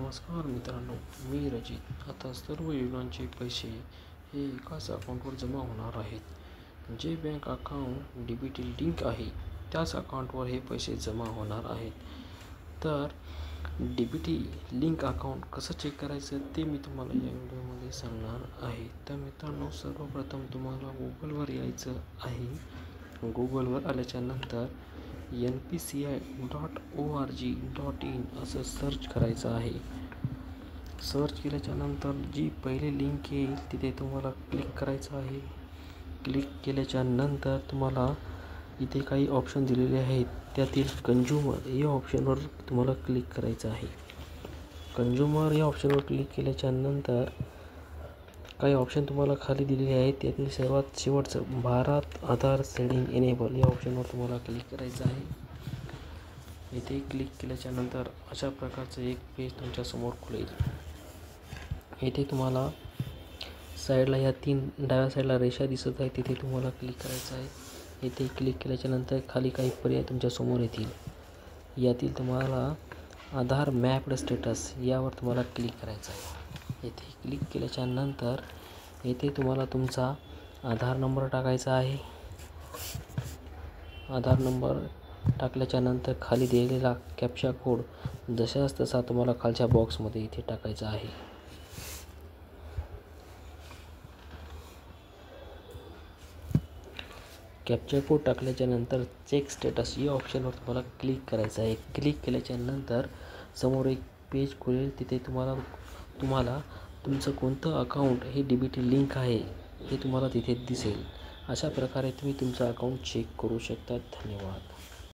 नमस्कार मित्रांनो, मी रजित. आता सर्व योजनांचे पैसे हे एकाच अकाउंटवर जमा होणार आहेत. जे बँक अकाउंट DBT लिंक आहे त्याच अकाउंटवर हे पैसे जमा होणार आहेत. तर DBT लिंक अकाउंट कसं चेक करायचं ते मी तुम्हाला या व्हिडिओमध्ये सांगणार आहे. तर मित्रांनो, सर्वप्रथम तुम्हाला गुगलवर यायचं आहे. गुगलवर आल्याच्या नंतर npci.org.in असं सर्च करायचं आहे. सर्च केल्याच्या नंतर जी पहिली लिंक येईल तिथे तुम्हाला क्लिक करायचं आहे. क्लिक केल्याच्या नंतर तुम्हाला इथे काही ऑप्शन दिलेले आहेत. त्यातील कंझ्युमर या ऑप्शनवर तुम्हाला क्लिक करायचं आहे. कंझ्युमर या ऑप्शनवर क्लिक केल्याच्या नंतर काही ऑप्शन तुम्हाला खाली दिलेले आहेत. त्यातील सर्वात शेवटचं भारत आधार सेटिंग एनेबल या ऑप्शनवर तुम्हाला क्लिक करायचं आहे. इथे क्लिक केल्याच्या नंतर अशा प्रकारचं एक पेज तुमच्यासमोर खुलेल. इथे तुम्हाला साईडला ह्या 3 डाव्या साईडला रेषा दिसत आहे, तिथे तुम्हाला क्लिक करायचं आहे. इथे क्लिक केल्याच्या नंतर खाली काही पर्याय तुमच्यासमोर येतील. यातील तुम्हाला आधार मॅप्ड स्टेटस यावर तुम्हाला क्लिक करायचं आहे. येथे क्लिक केल्याच्या नंतर येथे तुम्हाला तुमचा आधार नंबर टाकायचा आहे. आधार नंबर टाकल्याच्या नंतर खाली दिलेला कॅप्चा कोड जशाच तसा तुम्हाला खालच्या बॉक्समध्ये इथे टाकायचा आहे. कॅप्चा कोड टाकल्याच्या नंतर चेक स्टेटस या ऑप्शनवर तुम्हाला क्लिक करायचं आहे. क्लिक केल्याच्या नंतर समोर एक पेज खुलेल. तिथे तुम्हाला तुमचं कोणतं अकाउंट हे DBT लिंक आहे हे तुम्हाला तिथे दिसेल. अशा प्रकारे तुम्ही तुमचं अकाउंट चेक करू शकता. धन्यवाद.